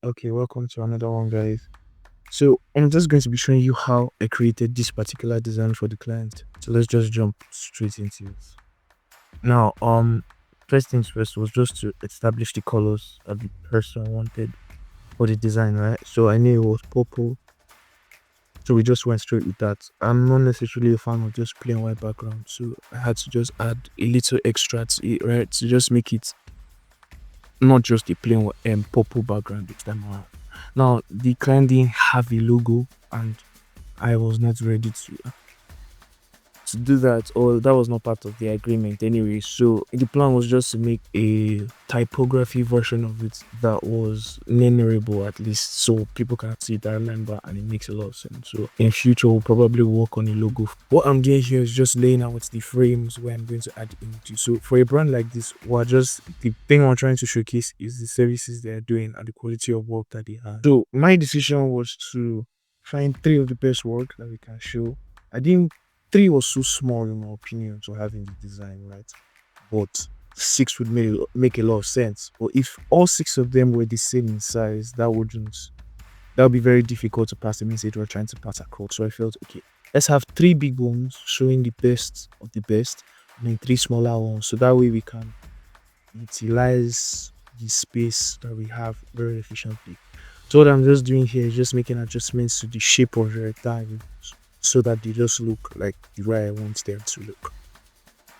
Okay, welcome to another one, guys. So I'm just going to be showing you how I created this particular design for the client. So let's just jump straight into it. Now, first things first was just to establish the colors that the person wanted for the design, right? So I knew it was purple, so we just went straight with that. I'm not necessarily a fan of just plain white background, so I had to just add a little extra to it, right? To just make it not just a plain purple background this time around. Now the client didn't have a logo, and I was not ready to do that, or that was not part of the agreement anyway. So the plan was just to make a typography version of it that was memorable, at least so people can see it and remember, and it makes a lot of sense. So in future we'll probably work on a logo. What I'm doing here is just laying out the frames where I'm going to add into. So for a brand like this, we're just the thing I'm trying to showcase is the services they're doing and the quality of work that they have. So my decision was to find three of the best work that we can show. I didn't Three was so small in my opinion to have in the design, right? But six would make a lot of sense. But if all six of them were the same in size, that would be very difficult to pass the message we're trying to pass across. So I felt okay, let's have three big ones showing the best of the best, and then three smaller ones. So that way we can utilize the space that we have very efficiently. So what I'm just doing here is just making adjustments to the shape of the rectangle so that they just look like the way I want them to look.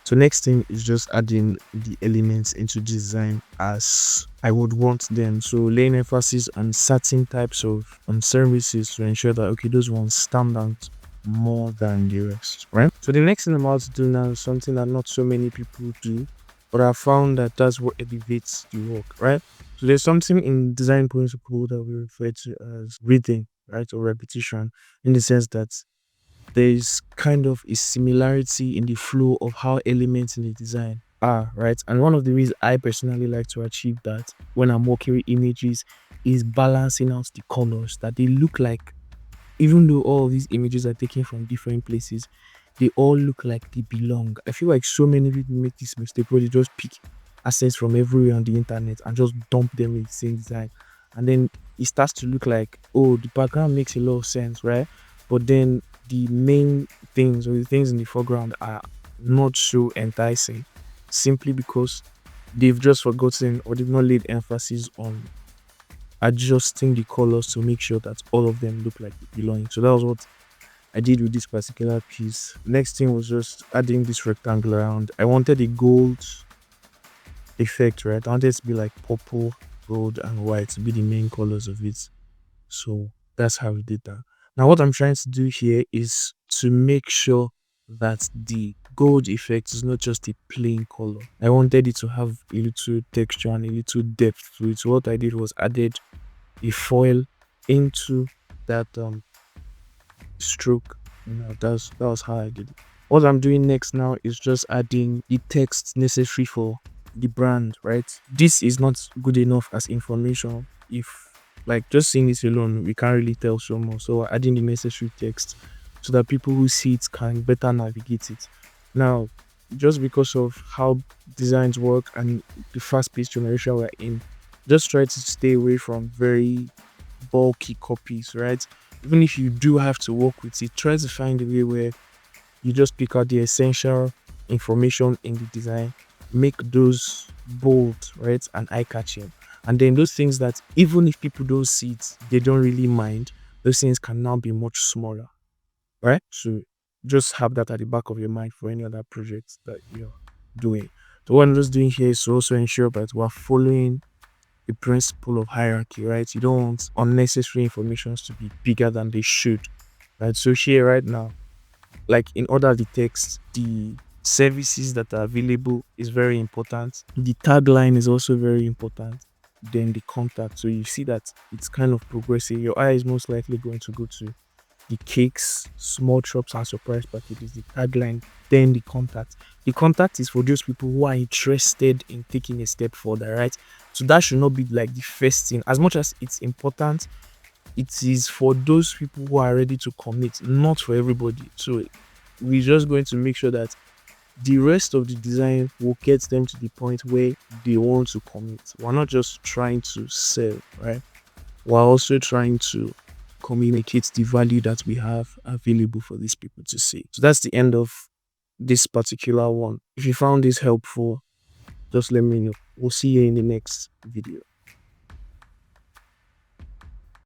So next thing is just adding the elements into design as I would want them. So laying emphasis on certain types of services to ensure that okay, those ones stand out more than the rest, right? So the next thing I'm about to do now is something that not so many people do, but I found that that's what elevates the work, right? So there's something in design principle that we refer to as rhythm, right, or repetition, in the sense that there's kind of a similarity in the flow of how elements in the design are, right? And one of the reasons I personally like to achieve that when I'm working with images is balancing out the colors that they look like, even though all of these images are taken from different places, they all look like they belong. I feel like so many people make this mistake where they just pick assets from everywhere on the internet and just dump them in the same design. And then it starts to look like, oh, the background makes a lot of sense, right? But then the main things or the things in the foreground are not so enticing simply because they've just forgotten or they've not laid emphasis on adjusting the colors to make sure that all of them look like they belong. So that was what I did with this particular piece. Next thing was just adding this rectangle around. I wanted a gold effect, right? I wanted it to be like purple, gold, and white to be the main colors of it. So that's how we did that. Now, what I'm trying to do here is to make sure that the gold effect is not just a plain color. I wanted it to have a little texture and a little depth to it. So what I did was added a foil into that stroke. That was how I did it. What I'm doing next now is just adding the text necessary for the brand, right? This is not good enough as information if like just seeing it alone we can't really tell so much. So we're adding the necessary text so that people who see it can better navigate it. Now, just because of how designs work and the fast-paced generation we're in, just try to stay away from very bulky copies, right? Even if you do have to work with it, try to find a way where you just pick out the essential information in the design, make those bold, right, and eye-catching. And then those things that even if people don't see it, they don't really mind, those things can now be much smaller, right? So just have that at the back of your mind for any other projects that you're doing. So what I'm just doing here is to also ensure that we're following the principle of hierarchy, right? You don't want unnecessary informations to be bigger than they should, right? So here right now, like in order the text, the services that are available is very important. The tagline is also very important. Then the contact. So you see that it's kind of progressing. Your eye is most likely going to go to the cakes, small chops, and surprise packages, the tagline, then the contact. The contact is for those people who are interested in taking a step further, right? So that should not be like the first thing. As much as it's important, it is for those people who are ready to commit, not for everybody. So we're just going to make sure that the rest of the design will get them to the point where they want to commit. We're not just trying to sell, right? while also trying to communicate the value that we have available for these people to see. So that's the end of this particular one. If you found this helpful, just let me know. We'll see you in the next video.